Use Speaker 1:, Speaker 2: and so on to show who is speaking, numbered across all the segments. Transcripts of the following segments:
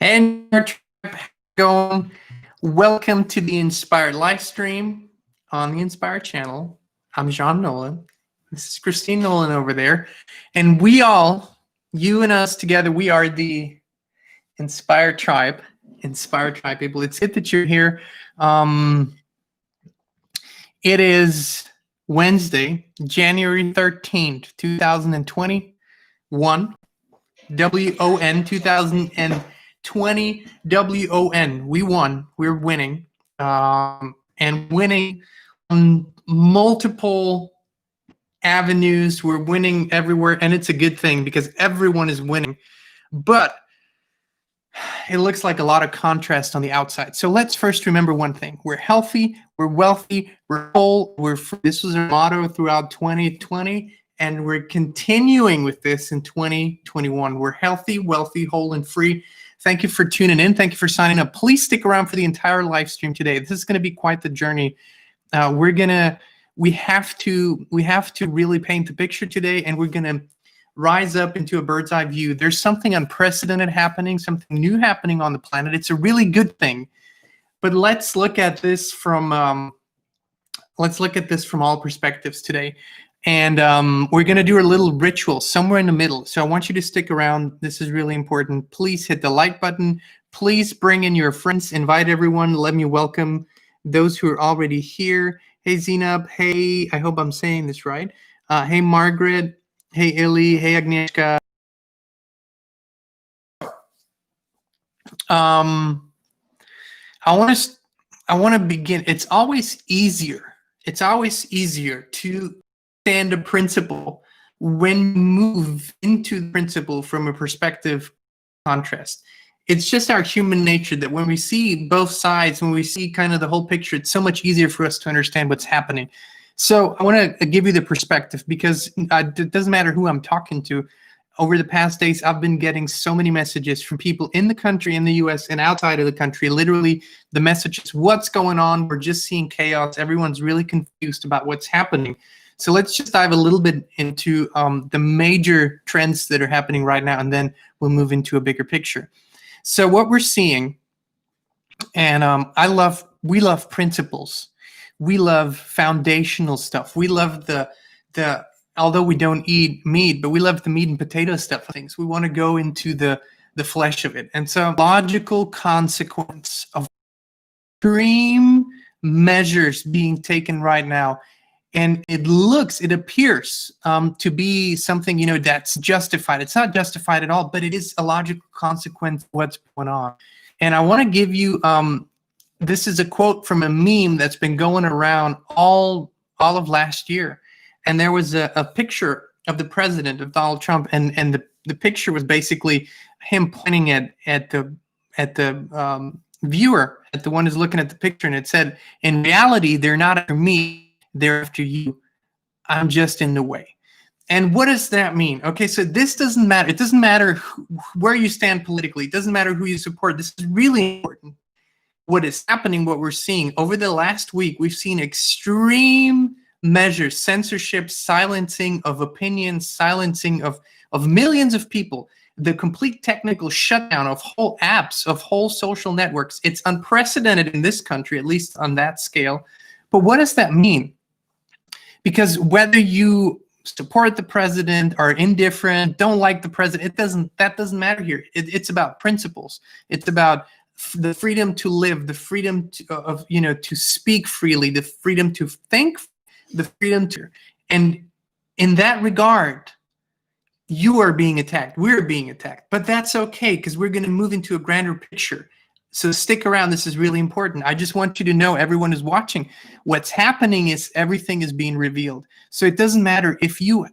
Speaker 1: And our trip going. Welcome to the Inspired Livestream on the Inspired channel. I'm Jean Nolan. This is Kristin Nolan over there. And we all, you and us together, we are the Inspired Tribe. Inspired Tribe people. It's good that you're here. It is Wednesday, January 13th, 2021. WON 2020 WON. We won. We're winning. And winning on multiple avenues. We're winning everywhere. And it's a good thing because everyone is winning. But it looks like a lot of contrast on the outside. So let's first remember one thing. We're healthy. We're wealthy. We're whole. We're free. This was our motto throughout 2020. And we're continuing with this in 2021. We're healthy, wealthy, whole, and free. Thank you for tuning in. Thank you for signing up. Please stick around for the entire live stream today. This is going to be quite the journey. We have to really paint the picture today, and we're going to rise up into a bird's eye view. There's something unprecedented happening, something new happening on the planet. It's a really good thing. But let's look at this from all perspectives today. And we're going to do a little ritual somewhere in the middle. So I want you to stick around. This is really important. Please hit the like button. Please bring in your friends. Invite everyone. Let me welcome those who are already here. Hey, Zinab. Hey, I hope I'm saying this right. Hey, Margaret. Hey, Illy. Hey, Agnieszka. I want to begin. It's always easier to understand a principle when you move into the principle from a perspective contrast. It's just our human nature that when we see both sides, when we see kind of the whole picture, it's so much easier for us to understand what's happening. So I want to give you the perspective because it doesn't matter who I'm talking to. Over the past days, I've been getting so many messages from people in the country, in the US, and outside of the country. Literally, the message is, what's going on? We're just seeing chaos. Everyone's really confused about what's happening. So let's just dive a little bit into the major trends that are happening right now, and then we'll move into a bigger picture. So what we're seeing, and we love principles. We love foundational stuff. We love the although we don't eat meat, but we love the meat and potato stuff things. We want to go into the flesh of it. And so logical consequence of extreme measures being taken right now. And it appears to be something, that's justified. It's not justified at all, but it is a logical consequence of what's going on. And I want to give you, this is a quote from a meme that's been going around all of last year. And there was a picture of the president, of Donald Trump, and the picture was basically him pointing at the viewer, at the one who's looking at the picture, and it said, in reality, they're not after me. They're after you. I'm just in the way. And what does that mean? Okay, so this doesn't matter. It doesn't matter where you stand politically. It doesn't matter who you support. This is really important. What is happening, what we're seeing over the last week, we've seen extreme measures, censorship, silencing of opinions, silencing of millions of people, the complete technical shutdown of whole apps, of whole social networks. It's unprecedented in this country, at least on that scale. But what does that mean? Because whether you support the president, are indifferent, don't like the president, that doesn't matter here. It's about principles. It's about the freedom to live, the freedom to speak freely, the freedom to think, the freedom to, and in that regard, you are being attacked. We're being attacked, but that's okay because we're going to move into a grander picture. So stick around. This is really important. I just want you to know, everyone is watching. What's happening is everything is being revealed. So it doesn't matter if you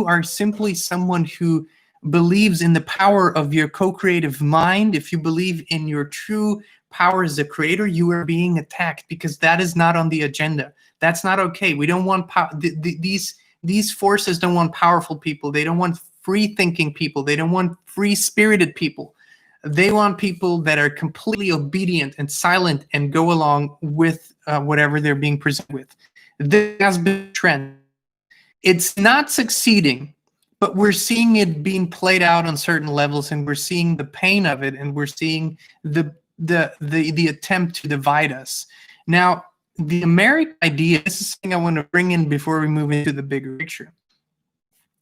Speaker 1: are simply someone who believes in the power of your co-creative mind, if you believe in your true power as a creator, you are being attacked because that is not on the agenda. That's not okay. We don't want these forces don't want powerful people. They don't want free thinking people. They don't want free spirited people. They want people that are completely obedient and silent and go along with whatever they're being presented with. This has been a trend. It's not succeeding but we're seeing it being played out on certain levels, and we're seeing the pain of it, and we're seeing the attempt to divide us. Now, the American idea, this is something I want to bring in before we move into the bigger picture.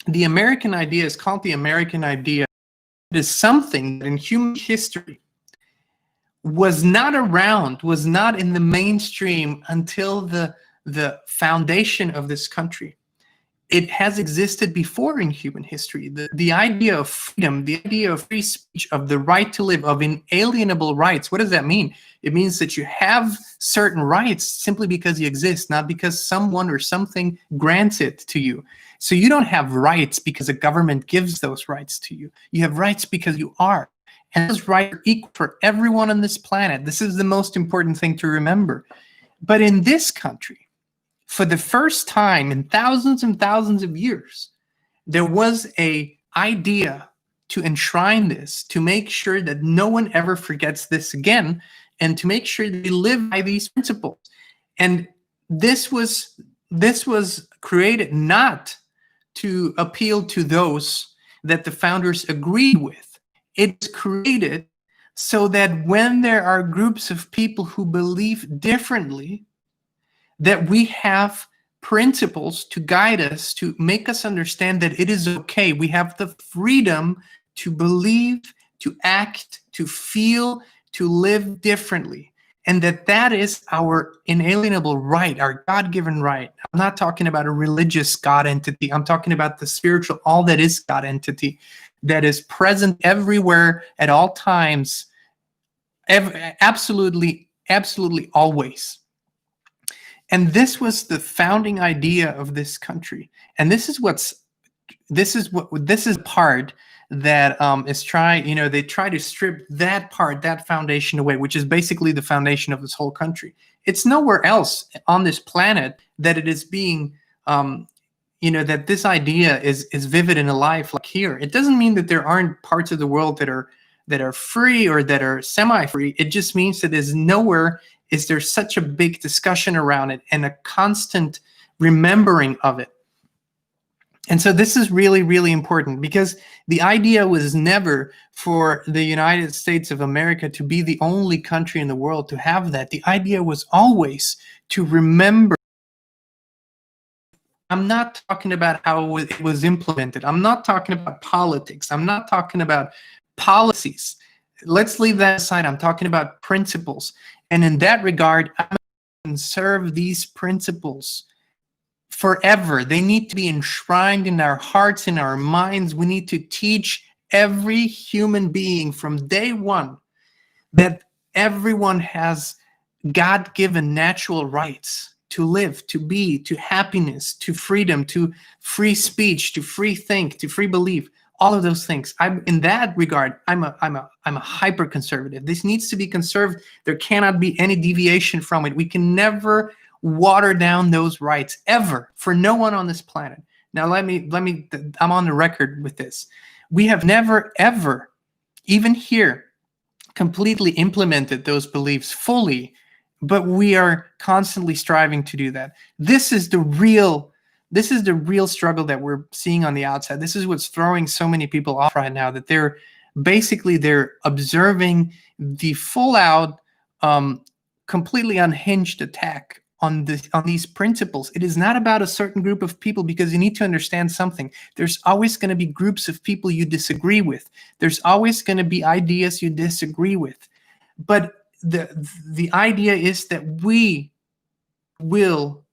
Speaker 1: The American idea is called the American idea. It is something that in human history was not around, was not in the mainstream until the foundation of this country. It has existed before in human history. The idea of freedom, the idea of free speech, of the right to live, of inalienable rights. What does that mean? It means that you have certain rights simply because you exist, not because someone or something grants it to you. So you don't have rights because a government gives those rights to you. You have rights because you are. And those rights are equal for everyone on this planet. This is the most important thing to remember. But in this country, for the first time in thousands and thousands of years, there was an idea to enshrine this, to make sure that no one ever forgets this again, and to make sure that we live by these principles. And this was created not to appeal to those that the founders agreed with. It's created so that when there are groups of people who believe differently, that we have principles to guide us, to make us understand that it is okay. We have the freedom to believe, to act, to feel, to live differently. And that is our inalienable right, our God-given right. I'm not talking about a religious God entity. I'm talking about the spiritual, all that is God entity that is present everywhere at all times, absolutely always. And this was the founding idea of this country. And this is part that is they try to strip that part, that foundation away, which is basically the foundation of this whole country. It's nowhere else on this planet that it is being, that this idea is vivid and alive like here. It doesn't mean that there aren't parts of the world that are free or that are semi-free. It just means that there's nowhere is there such a big discussion around it and a constant remembering of it. And so this is really, really important, because the idea was never for the United States of America to be the only country in the world to have that. The idea was always to remember. I'm not talking about how it was implemented. I'm not talking about politics. I'm not talking about policies. Let's leave that aside. I'm talking about principles. And in that regard, I'm going to conserve these principles forever. They need to be enshrined in our hearts, in our minds. We need to teach every human being from day one that everyone has God-given natural rights to live, to be, to happiness, to freedom, to free speech, to free think, to free belief. All of those things. In that regard, I'm a hyper conservative. This needs to be conserved. There cannot be any deviation from it. We can never water down those rights ever, for no one on this planet. Now I'm on the record with this. We have never ever, even here, completely implemented those beliefs fully, but we are constantly striving to do that. This is the real struggle that we're seeing on the outside. This is what's throwing so many people off right now, that they're observing the full out, completely unhinged attack on these principles. It is not about a certain group of people, because you need to understand something. There's always going to be groups of people you disagree with. There's always going to be ideas you disagree with. But the idea is that we will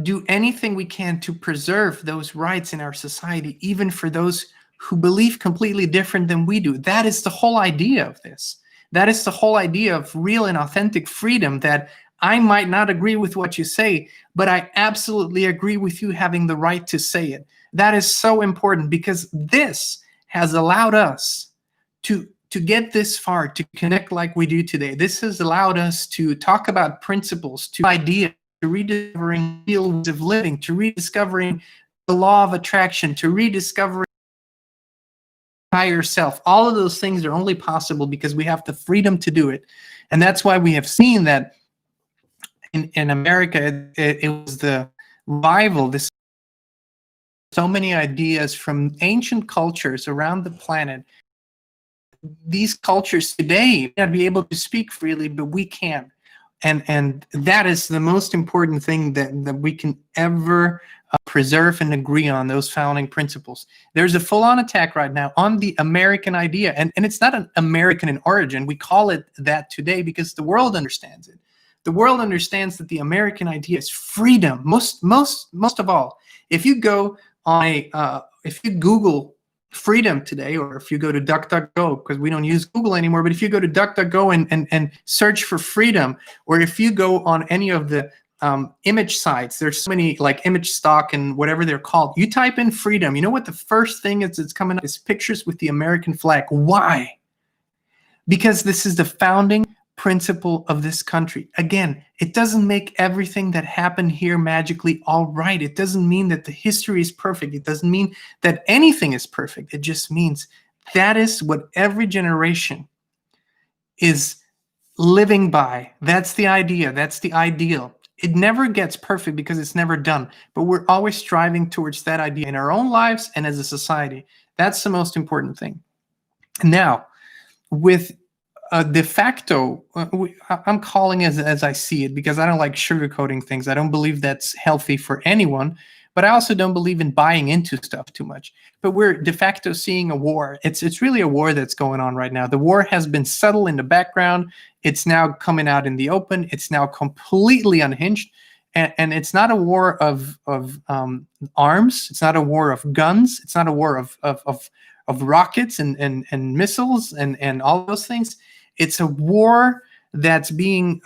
Speaker 1: do anything we can to preserve those rights in our society, even for those who believe completely different than we do. That is the whole idea of this. That is the whole idea of real and authentic freedom, that I might not agree with what you say, but I absolutely agree with you having the right to say it. That is so important, because this has allowed us to get this far, to connect like we do today. This has allowed us to talk about principles, to ideas, to rediscovering fields of living, to rediscovering the law of attraction, to rediscovering higher self. All of those things are only possible because we have the freedom to do it. And that's why we have seen that in America, it was the revival, this so many ideas from ancient cultures around the planet. These cultures today may not be able to speak freely, but we can. And that is the most important thing that we can ever preserve and agree on, those founding principles. There's a full-on attack right now on the American idea, and it's not an American in origin. We call it that today because the world understands it. The world understands that the American idea is freedom. Most of all, if you go on if you Google freedom today, or if you go to DuckDuckGo, because we don't use Google anymore, but if you go to DuckDuckGo and search for freedom, or if you go on any of the image sites, there's so many, like Image Stock and whatever they're called, you type in freedom, you know what the first thing is that's coming up is pictures with the American flag. Why? Because this is the founding principle of this country. Again, it doesn't make everything that happened here magically all right. It doesn't mean that the history is perfect. It doesn't mean that anything is perfect. It just means that is what every generation is living by. That's the idea. That's the ideal. It never gets perfect because it's never done, but we're always striving towards that idea in our own lives and as a society. That's the most important thing. Now, with de facto, I'm calling it as I see it, because I don't like sugarcoating things. I don't believe that's healthy for anyone, but I also don't believe in buying into stuff too much. But we're de facto seeing a war. It's really a war that's going on right now. The war has been subtle in the background. It's now coming out in the open. It's now completely unhinged. And it's not a war of arms. It's not a war of guns. It's not a war of rockets and missiles and all those things. It's a war that's being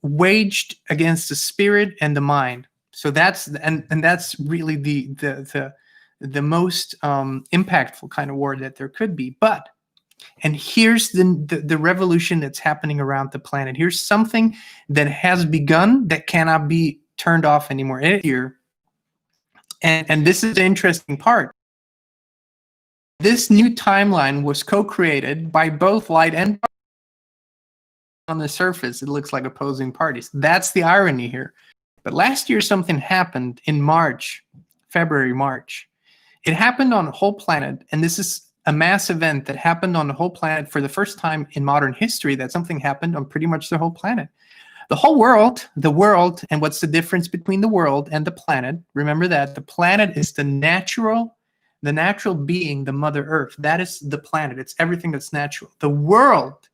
Speaker 1: waged against the spirit and the mind. So that's that's really the most impactful kind of war that there could be. But, and here's the revolution that's happening around the planet. Here's something that has begun that cannot be turned off anymore. Here, and this is the interesting part. This new timeline was co-created by both light and dark. On the surface, it looks like opposing parties. That's the irony here. But last year, something happened in March, February, March. It happened on the whole planet, and this is a mass event that happened on the whole planet for the first time in modern history, that something happened on pretty much the whole planet. The whole world, and what's the difference between the world and the planet? Remember that the planet is the natural being, the Mother Earth. That is the planet. It's everything that's natural. The world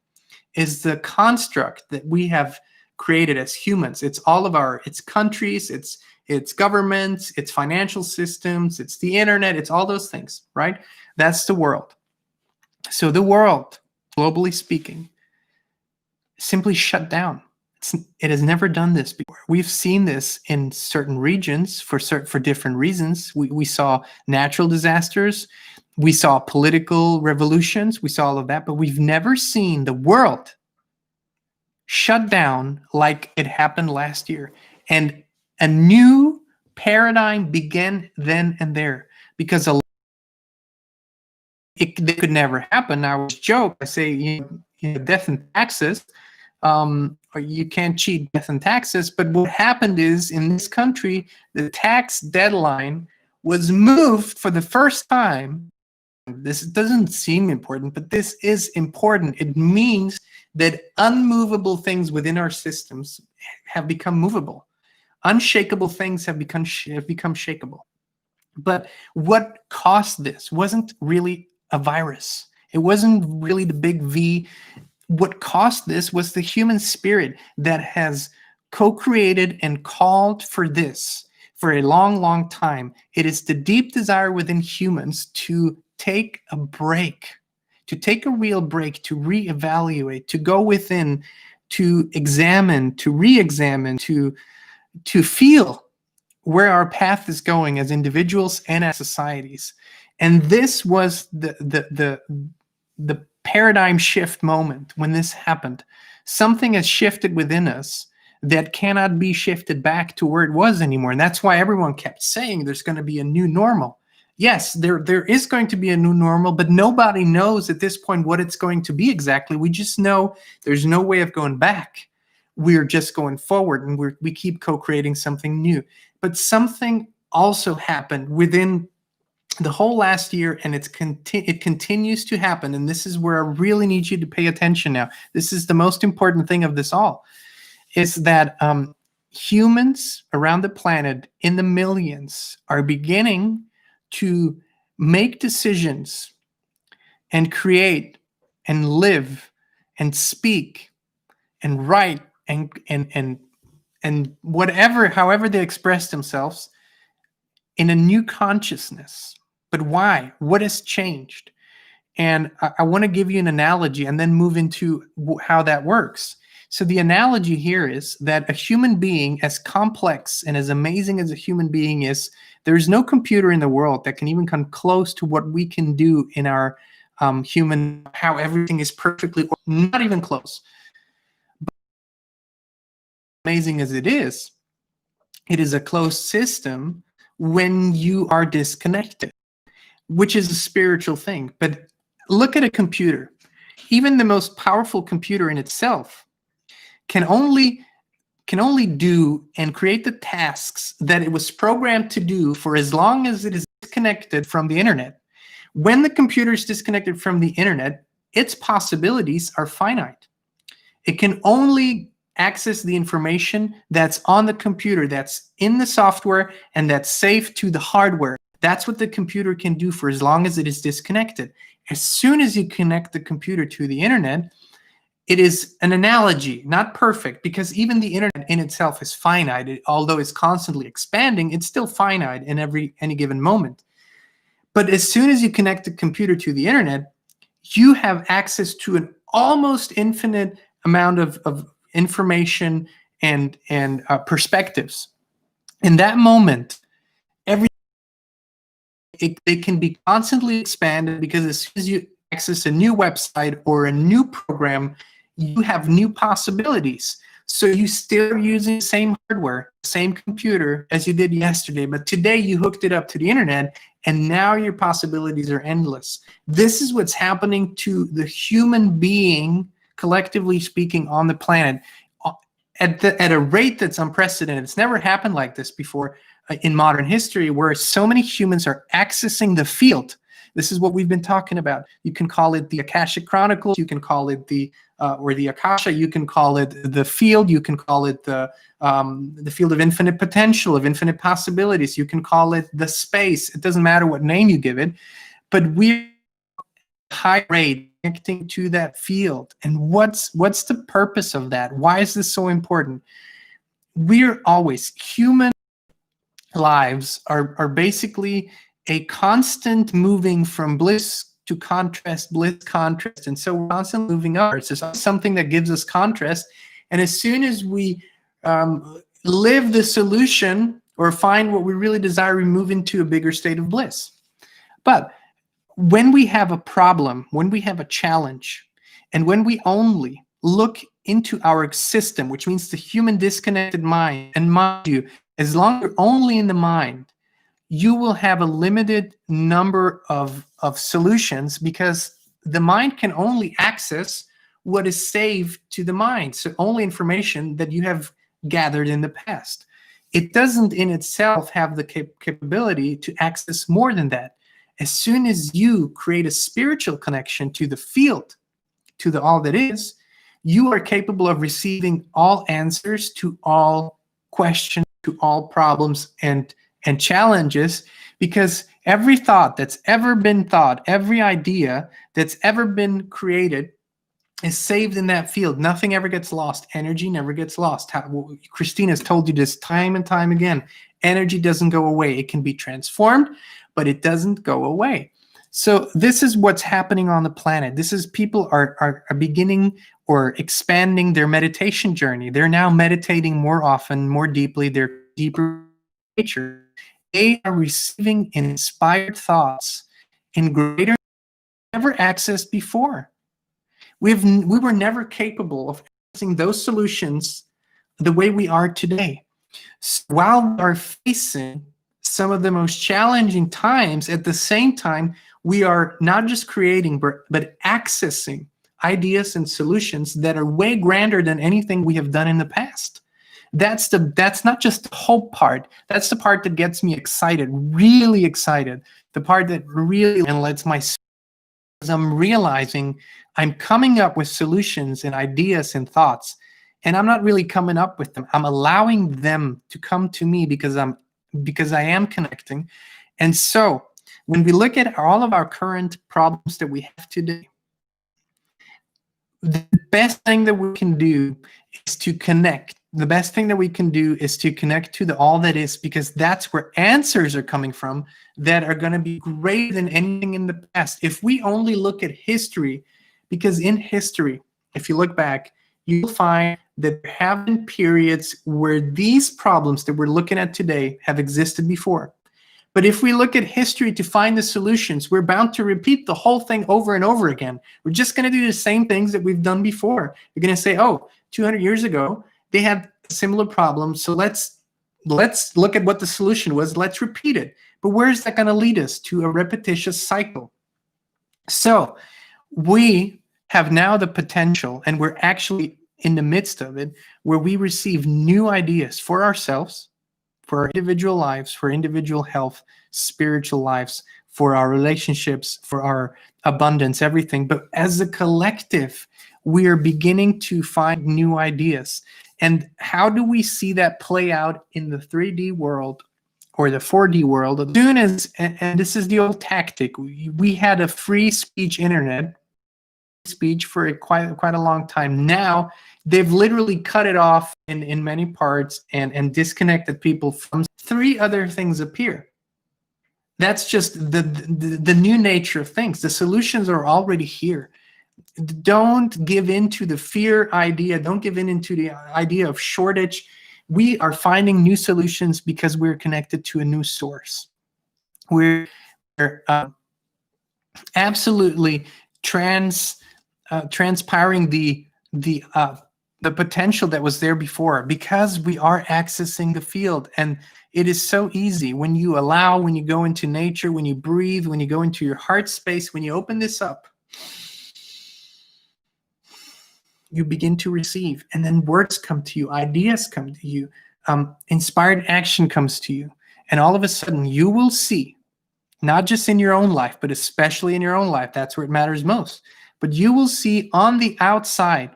Speaker 1: is the construct that we have created as humans. It's all of it's countries, it's governments, it's financial systems, it's the internet, it's all those things, right? That's the world. So the world, globally speaking, simply shut down. It has never done this before. We've seen this in certain regions for different reasons. We saw natural disasters, we saw political revolutions, we saw all of that, but we've never seen the world shut down like it happened last year. And a new paradigm began then and there, because it could never happen. I always joke, I say, death and taxes, or you can't cheat death and taxes. But what happened is, in this country, the tax deadline was moved for the first time. This doesn't seem important, but this is important. It means that unmovable things within our systems have become movable. Unshakable things have become shakeable. But what caused this wasn't really a virus. It wasn't really the big V. What caused this was the human spirit that has co-created and called for this for a long, long time. It is the deep desire within humans to take a break, to take a real break, to reevaluate, to go within, to examine, to re-examine, to feel where our path is going as individuals and as societies. And this was the paradigm shift moment when this happened. Something has shifted within us that cannot be shifted back to where it was anymore. And that's why everyone kept saying there's going to be a new normal. Yes, there is going to be a new normal, but nobody knows at this point what it's going to be exactly. We just know there's no way of going back. We're just going forward, and we keep co-creating something new. But something also happened within the whole last year, and it continues to happen. And this is where I really need you to pay attention now. This is the most important thing of this all, is that humans around the planet in the millions are beginning to make decisions and create and live and speak and write and whatever, however they express themselves, in a new consciousness. But why? What has changed? And I want to give you an analogy and then move into how that works. So the analogy here is that a human being, as complex and as amazing as a human being is, there is no computer in the world that can even come close to what we can do in our human, how everything is perfectly, not even close. But amazing as it is a closed system when you are disconnected, which is a spiritual thing. But look at a computer. Even the most powerful computer in itself can only do and create the tasks that it was programmed to do for as long as it is disconnected from the internet. When the computer is disconnected from the internet, its possibilities are finite. It can only access the information that's on the computer, that's in the software, and that's safe to the hardware. That's what the computer can do for as long as it is disconnected. As soon as you connect the computer to the internet, it is an analogy, not perfect, because even the internet in itself is finite. Although it's constantly expanding, it's still finite in any given moment. But as soon as you connect the computer to the internet, you have access to an almost infinite amount of information and perspectives. In that moment, it can be constantly expanded, because as soon as you access a new website or a new program, you have new possibilities. So you still are using the same hardware, same computer as you did yesterday, but today you hooked it up to the internet, and now your possibilities are endless. This is what's happening to the human being, collectively speaking, on the planet at a rate that's unprecedented. It's never happened like this before in modern history, where so many humans are accessing the field. This is what we've been talking about. You can call it the Akashic Chronicles. You can call it or the Akasha. You can call it the field. You can call it the field of infinite potential, of infinite possibilities. You can call it the space. It doesn't matter what name you give it, but we're high rate connecting to that field. And what's the purpose of that? Why is this so important? We're always, human lives are basically a constant moving from bliss to contrast, bliss, contrast. And so we're constantly moving up. It's just something that gives us contrast. And as soon as we live the solution or find what we really desire, we move into a bigger state of bliss. But when we have a problem, when we have a challenge, and when we only look into our system, which means the human disconnected mind, and mind you, as long as you're only in the mind, you will have a limited number of solutions, because the mind can only access what is saved to the mind. So only information that you have gathered in the past. It doesn't in itself have the capability to access more than that. As soon as you create a spiritual connection to the field, to the all that is, you are capable of receiving all answers to all questions, to all problems and challenges, because every thought that's ever been thought, every idea that's ever been created is saved in that field. Nothing ever gets lost. Energy never gets lost. Kristin has told you this time and time again. Energy doesn't go away. It can be transformed, but it doesn't go away. So this is what's happening on the planet. This is people are beginning or expanding their meditation journey. They're now meditating more often, more deeply. They're deeper nature. They are receiving inspired thoughts in greater never accessed before. We were never capable of accessing those solutions the way we are today. So while we are facing some of the most challenging times, at the same time, we are not just creating, but accessing ideas and solutions that are way grander than anything we have done in the past. That's not just the hope part. That's the part that gets me excited, really excited, the part that really and lets my, as I'm realizing I'm coming up with solutions and ideas and thoughts, and I'm not really coming up with them. I'm allowing them to come to me because I am connecting. And so when we look at all of our current problems that we have today, the best thing that we can do is to connect. The best thing that we can do is to connect to the all that is, because that's where answers are coming from that are going to be greater than anything in the past. If we only look at history, because in history, if you look back, you'll find that there have been periods where these problems that we're looking at today have existed before. But if we look at history to find the solutions, we're bound to repeat the whole thing over and over again. We're just going to do the same things that we've done before. We're going to say, oh, 200 years ago, they had similar problems, so let's look at what the solution was. Let's repeat it. But where is that going to lead us? To a repetitious cycle. So we have now the potential, and we're actually in the midst of it, where we receive new ideas for ourselves, for our individual lives, for individual health, spiritual lives, for our relationships, for our abundance, everything. But as a collective, we are beginning to find new ideas. And how do we see that play out in the 3D world or the 4D world? As soon as, and this is the old tactic, we had a free speech internet, speech for quite a long time. Now they've literally cut it off in many parts and disconnected people from. Three other things appear. That's just the new nature of things. The solutions are already here. Don't give in to the fear idea. Don't give in into the idea of shortage. We are finding new solutions because we're connected to a new source. We're absolutely transpiring the potential that was there before, because we are accessing the field. And it is so easy when you allow, when you go into nature, when you breathe, when you go into your heart space, when you open this up, you begin to receive, and then words come to you, ideas come to you, inspired action comes to you, and all of a sudden you will see, not just in your own life, but especially in your own life, that's where it matters most, but you will see on the outside,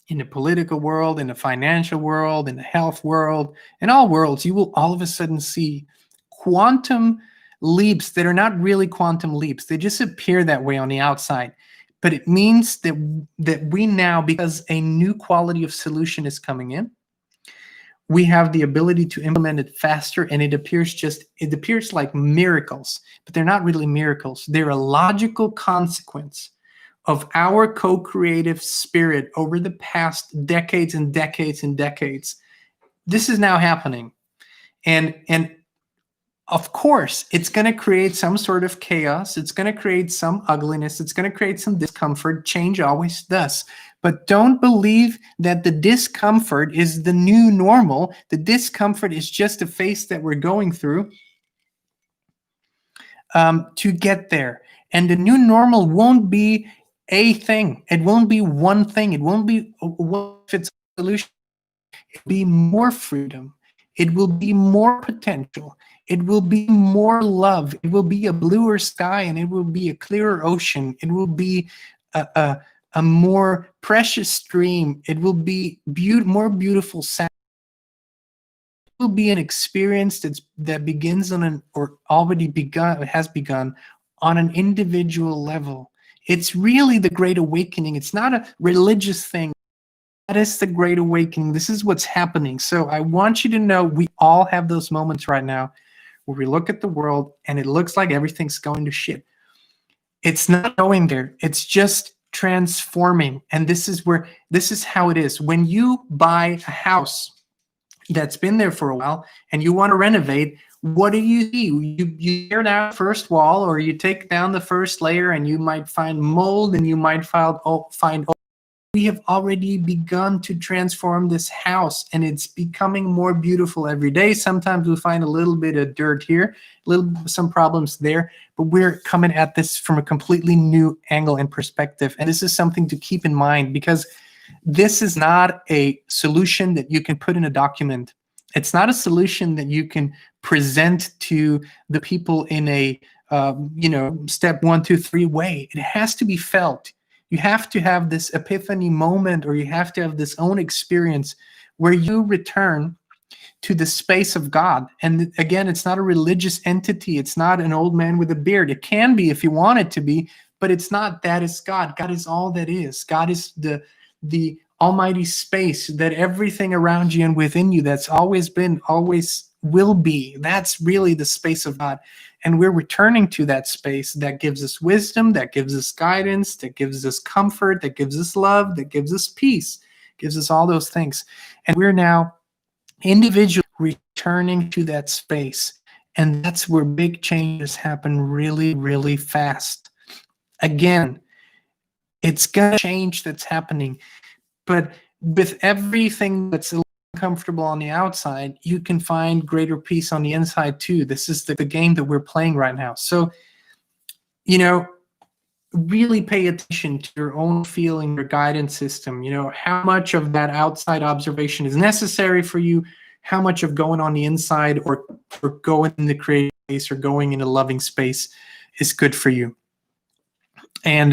Speaker 1: in the political world, in the financial world, in the health world, in all worlds, you will all of a sudden see quantum leaps that are not really quantum leaps. They just appear that way on the outside. But it means that we now, because a new quality of solution is coming in, we have the ability to implement it faster, and it appears like miracles, but they're not really miracles. They're a logical consequence of our co-creative spirit over the past decades and decades and decades. This is now happening. And of course, it's going to create some sort of chaos. It's going to create some ugliness. It's going to create some discomfort. Change always does. But don't believe that the discomfort is the new normal. The discomfort is just a phase that we're going through to get there. And the new normal won't be a thing. It won't be one thing. It won't be one fits solution. It will be more freedom. It will be more potential. It will be more love. It will be a bluer sky, and it will be a clearer ocean. It will be a more precious stream. It will be more beautiful sound. It will be an experience that begins on has begun on an individual level. It's really the Great Awakening. It's not a religious thing. That is the Great Awakening. This is what's happening. So I want you to know we all have those moments right now where we look at the world and it looks like everything's going to shit. It's not going there. It's just transforming. And this is how it is. When you buy a house that's been there for a while and you want to renovate, what do you see? You tear down the first wall, or you take down the first layer, and you might find mold, and you might find we have already begun to transform this house, and it's becoming more beautiful every day. Sometimes we find a little bit of dirt here, some problems there, but we're coming at this from a completely new angle and perspective. And this is something to keep in mind, because this is not a solution that you can put in a document It's not a solution that you can present to the people in a step 1, 2, 3 way. It has to be felt. You have to have this epiphany moment, or you have to have this own experience where you return to the space of God. And again, it's not a religious entity. It's not an old man with a beard. It can be if you want it to be, but it's not. That is God. God is all that is. God is the almighty space, that everything around you and within you that's always been, always will be. That's really the space of God. And we're returning to that space that gives us wisdom, that gives us guidance, that gives us comfort, that gives us love, that gives us peace, gives us all those things. And we're now individually returning to that space. And that's where big changes happen really, really fast. Again, it's going to change that's happening. But with everything that's uncomfortable on the outside, you can find greater peace on the inside too. This is the game that we're playing right now. So, really pay attention to your own feeling, your guidance system. How much of that outside observation is necessary for you? How much of going on the inside, or going in the creative space, or going in a loving space is good for you? And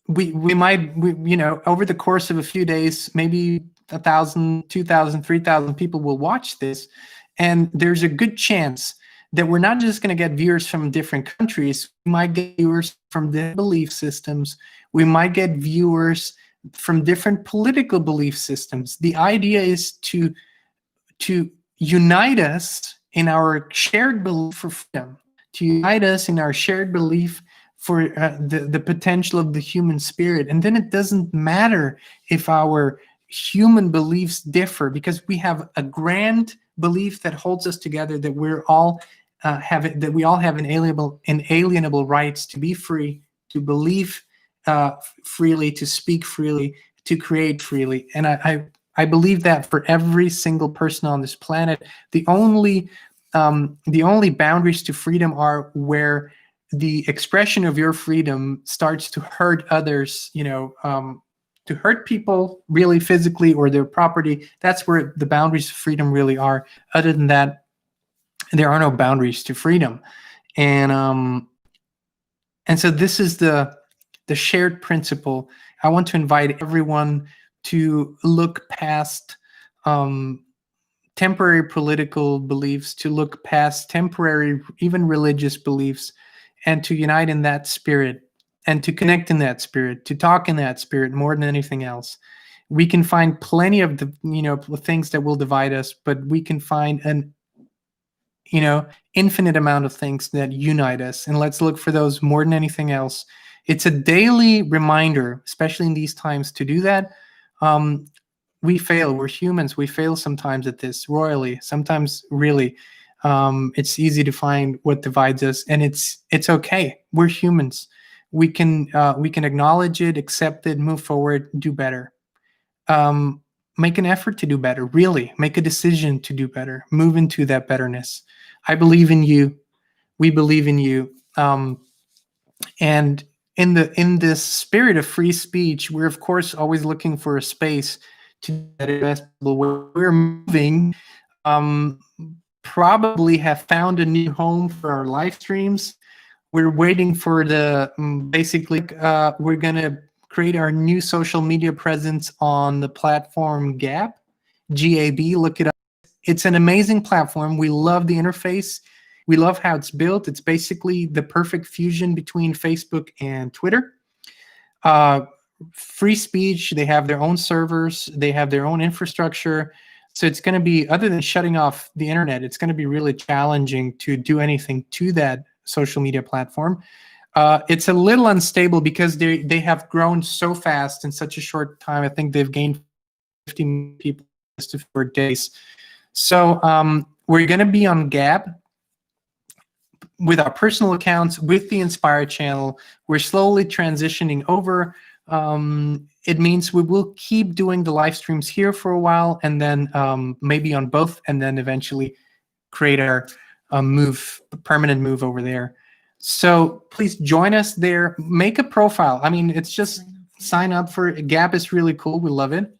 Speaker 1: we might over the course of a few days, maybe 1,000, 2,000, 3,000 people will watch this, and there's a good chance that we're not just going to get viewers from different countries. We might get viewers from different belief systems. We might get viewers from different political belief systems. The idea is to unite us in our shared belief for freedom, to unite us in our shared belief for the potential of the human spirit. And then it doesn't matter if our human beliefs differ, because we have a grand belief that holds us together, that we're all we all have inalienable rights to be free, to believe freely, to speak freely, to create freely. And I believe that for every single person on this planet, the only boundaries to freedom are where the expression of your freedom starts to hurt others, to hurt people really physically, or their property. That's where the boundaries of freedom really are. Other than that, there are no boundaries to freedom. And so this is the shared principle. I want to invite everyone to look past temporary political beliefs, to look past temporary, even religious beliefs, and to unite in that spirit, and to connect in that spirit, to talk in that spirit more than anything else. We can find plenty of the things that will divide us, but we can find an infinite amount of things that unite us, and let's look for those more than anything else. It's a daily reminder, especially in these times, to do that. We fail. We're humans. We fail sometimes at this royally. Sometimes, really, it's easy to find what divides us, and it's okay. We're humans. We can acknowledge it, accept it, move forward, do better. Make an effort to do better. Really, make a decision to do better. Move into that betterness. I believe in you. We believe in you. And in this spirit of free speech, we're of course always looking for a space to do that best possible way. We're moving. Probably have found a new home for our live streams. We're waiting for the we're gonna create our new social media presence on the platform Gab, G-A-B. Look it up. It's an amazing platform. We love the interface. We love how it's built. It's basically the perfect fusion between Facebook and Twitter. Free speech. They have their own servers. They have their own infrastructure. So it's going to be, other than shutting off the internet, it's going to be really challenging to do anything to that social media platform. It's a little unstable because they have grown so fast in such a short time. I think they've gained 50 people in just 4 days. So we're going to be on Gab with our personal accounts, with the Inspire channel. We're slowly transitioning over. It means we will keep doing the live streams here for a while, and then maybe on both, and then eventually create our permanent move over there. So please join us there. Make a profile. I mean, it's just sign up for Gab. Is really cool. We love it.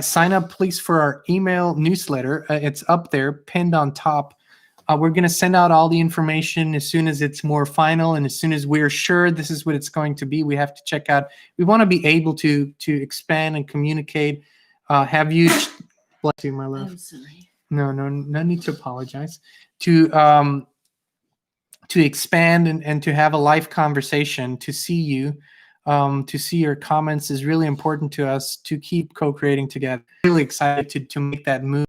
Speaker 1: Sign up, please, for our email newsletter. It's up there, pinned on top. We're going to send out all the information as soon as it's more final, and as soon as we're sure this is what it's going to be. We have to check out. We want to be able to expand and communicate. Have you? Bless you, my love.
Speaker 2: I'm sorry.
Speaker 1: No need to apologize. To expand and to have a live conversation, to see you, to see your comments is really important to us to keep co-creating together. Really excited to make that move.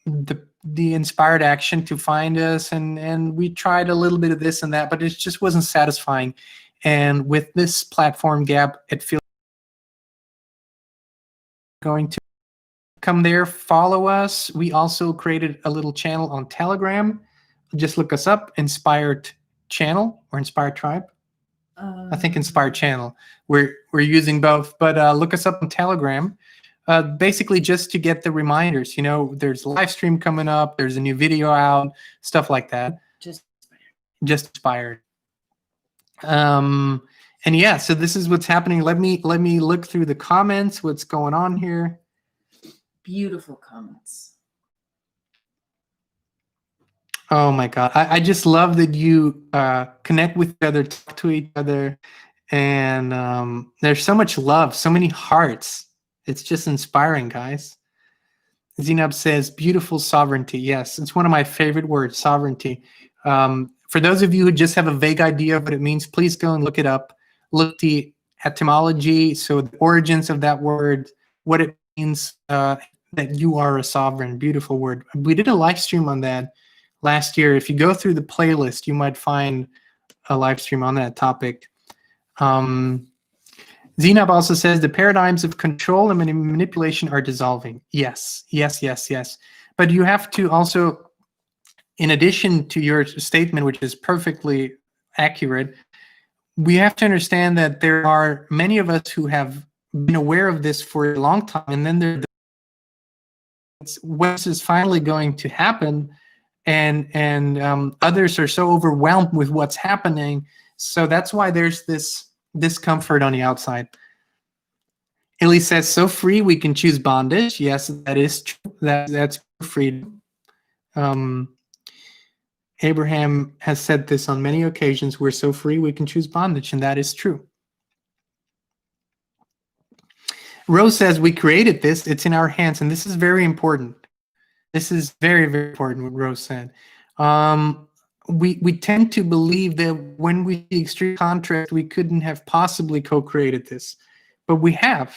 Speaker 1: The inspired action to find us, and we tried a little bit of this and that, but it just wasn't satisfying. And with this platform gap, it feels going to come there, follow us. We also created a little channel on Telegram. Just look us up, Inspired Channel or Inspired Tribe. I think Inspired Channel. We're using both, but look us up on Telegram. Basically, just to get the reminders. You know, there's a live stream coming up. There's a new video out. Stuff like that. Just Inspired. And yeah, so this is what's happening. Let me look through the comments. What's going on here?
Speaker 2: Beautiful comments.
Speaker 1: Oh my God. I just love that you connect with each other, talk to each other, and there's so much love, so many hearts. It's just inspiring, guys. Zinab says, beautiful sovereignty. Yes, it's one of my favorite words, sovereignty. For those of you who just have a vague idea of what it means, please go and look it up. Look the etymology, so the origins of that word, what it means, that you are a sovereign. Beautiful word. We did a live stream on that last year. If you go through the playlist, you might find a live stream on that topic. Zinab also says the paradigms of control and manipulation are dissolving. Yes. But you have to also, in addition to your statement, which is perfectly accurate, we have to understand that there are many of us who have been aware of this for a long time, and then what is finally going to happen, and others are so overwhelmed with what's happening. So that's why there's this discomfort on the outside. Ellie says, so free we can choose bondage. Yes, that is true. That's freedom. Abraham has said this on many occasions. We're so free we can choose bondage, and that is true. Rose says, we created this. It's in our hands, and this is very important. This is very, very important, what Rose said. We tend to believe that when we see extreme contrast, we couldn't have possibly co-created this, but we have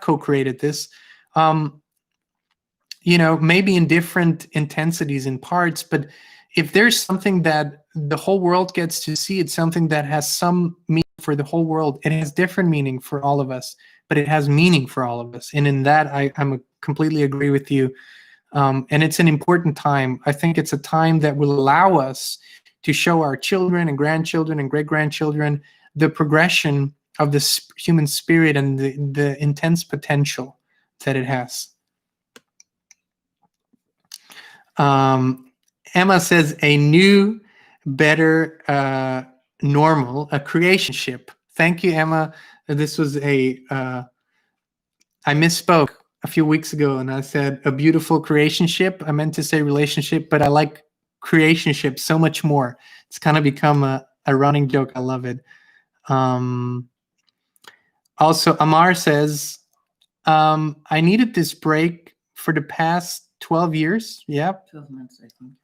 Speaker 1: co-created this. You know, maybe in different intensities and parts, but if there's something that the whole world gets to see, it's something that has some meaning for the whole world. It has different meaning for all of us, but it has meaning for all of us. And in that, I'm completely agree with you. And it's an important time. I think it's a time that will allow us to show our children and grandchildren and great-grandchildren the progression of the human spirit and the intense potential that it has. Emma says, a new, better normal, a creationship. Thank you, Emma. This was I misspoke a few weeks ago, and I said a beautiful creationship. I meant to say relationship, but I like creationship so much more. It's kind of become a running joke. I love it. Also, Amar says, I needed this break for the past 12 years. Yeah.
Speaker 2: 12 months, I think.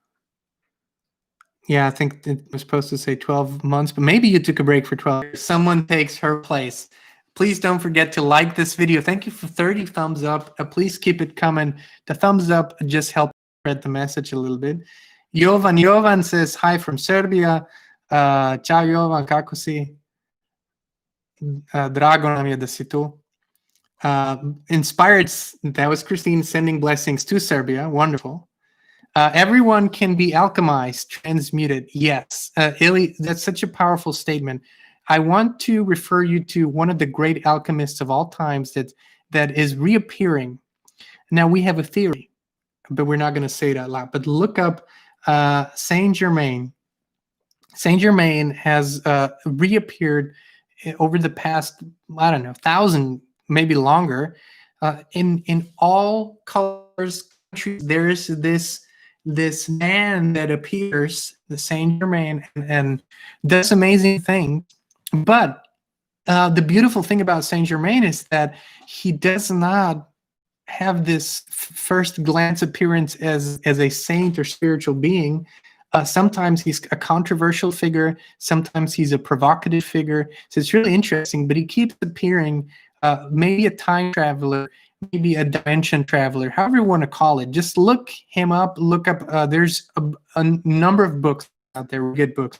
Speaker 1: Yeah, I think it was supposed to say 12 months, but maybe you took a break for 12 years. Someone takes her place. Please don't forget to like this video. Thank you for 30 thumbs up. Please keep it coming. The thumbs up just help spread the message a little bit. Jovan says, hi from Serbia. Ciao Jovan, kako si? Drago nam je da si tu. Inspired, that was Christine sending blessings to Serbia. Wonderful. Everyone can be alchemized, transmuted. Yes. Ili, that's such a powerful statement. I want to refer you to one of the great alchemists of all times that is reappearing. Now, we have a theory, but we're not going to say it out loud. But look up Saint Germain. Saint Germain has reappeared over the past, I don't know, 1,000 maybe longer. In all colors, countries, there's this man that appears, the Saint Germain, and does amazing things. But the beautiful thing about Saint Germain is that he does not have this first glance appearance as a saint or spiritual being. Sometimes he's a controversial figure. Sometimes he's a provocative figure. So it's really interesting. But he keeps appearing, maybe a time traveler, maybe a dimension traveler, however you want to call it. Just look him up. Look up. There's a number of books out there, good books,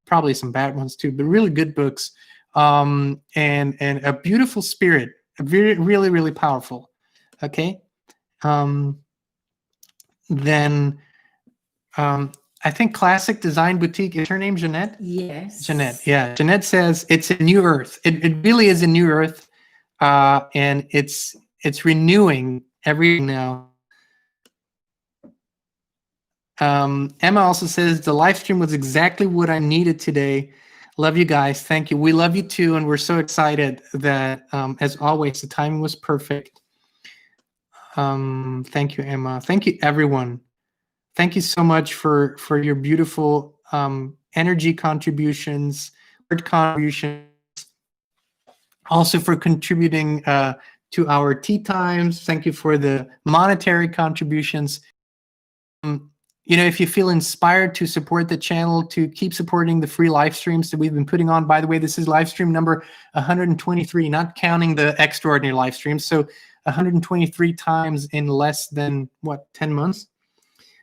Speaker 1: probably some bad ones too, but really good books. And a beautiful spirit, really, really powerful. Okay. Then I think Classic Design Boutique, is her name Jeanette?
Speaker 2: Yes.
Speaker 1: Jeanette, yeah. Jeanette says it's a new earth. It really is a new earth. And it's renewing every now. Emma also says the live stream was exactly what I needed today. Love you guys. Thank you. We love you too. And we're so excited that, as always, the timing was perfect. Thank you, Emma. Thank you, everyone. Thank you so much for your beautiful energy contributions, word contributions, also for contributing to our tea times. Thank you for the monetary contributions. You know, if you feel inspired to support the channel, to keep supporting the free live streams that we've been putting on. By the way, this is live stream number 123, not counting the extraordinary live streams. So 123 times in less than, what, 10 months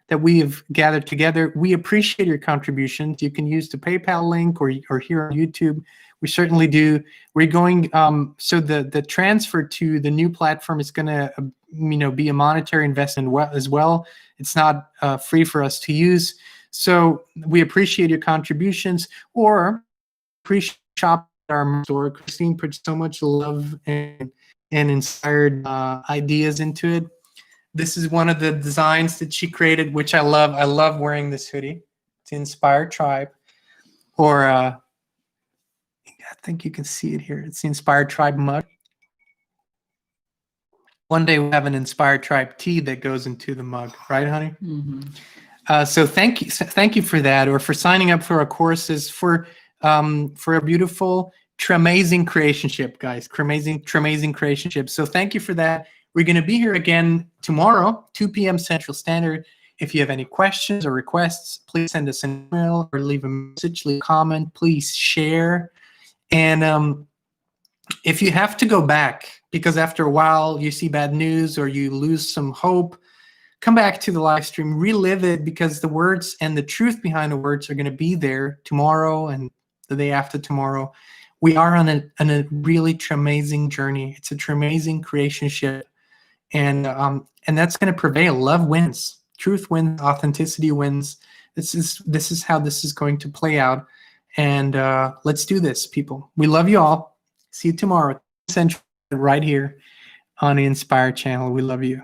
Speaker 1: that we have gathered together. We appreciate your contributions. You can use the PayPal link or here on YouTube. We certainly do. We're going, so the transfer to the new platform is going to, be a monetary investment as well. It's not free for us to use. So we appreciate your contributions, or appreciate shop at our store. Kristin put so much love and inspired ideas into it. This is one of the designs that she created, which I love. I love wearing this hoodie. It's Inspired Tribe. Or I think you can see it here. It's the Inspired Tribe mug. One day we'll have an Inspired Tribe tee that goes into the mug, right, honey?
Speaker 2: Mm-hmm.
Speaker 1: So thank you for that, or for signing up for our courses, for a beautiful, Tremazing creationship, guys. Tremazing creationship. So thank you for that. We're going to be here again tomorrow, 2 p.m. Central Standard. If you have any questions or requests, please send us an email or leave a message, leave a comment. Please share. And if you have to go back, because after a while you see bad news or you lose some hope, come back to the live stream, relive it, because the words and the truth behind the words are going to be there tomorrow and the day after tomorrow. We are on a really Tremazing journey. It's a Tremazing creationship. And that's going to prevail. Love wins. Truth wins. Authenticity wins. This is how this is going to play out. And let's do this, people. We love you all. See you tomorrow, Central, right here on the Inspire channel. We love you.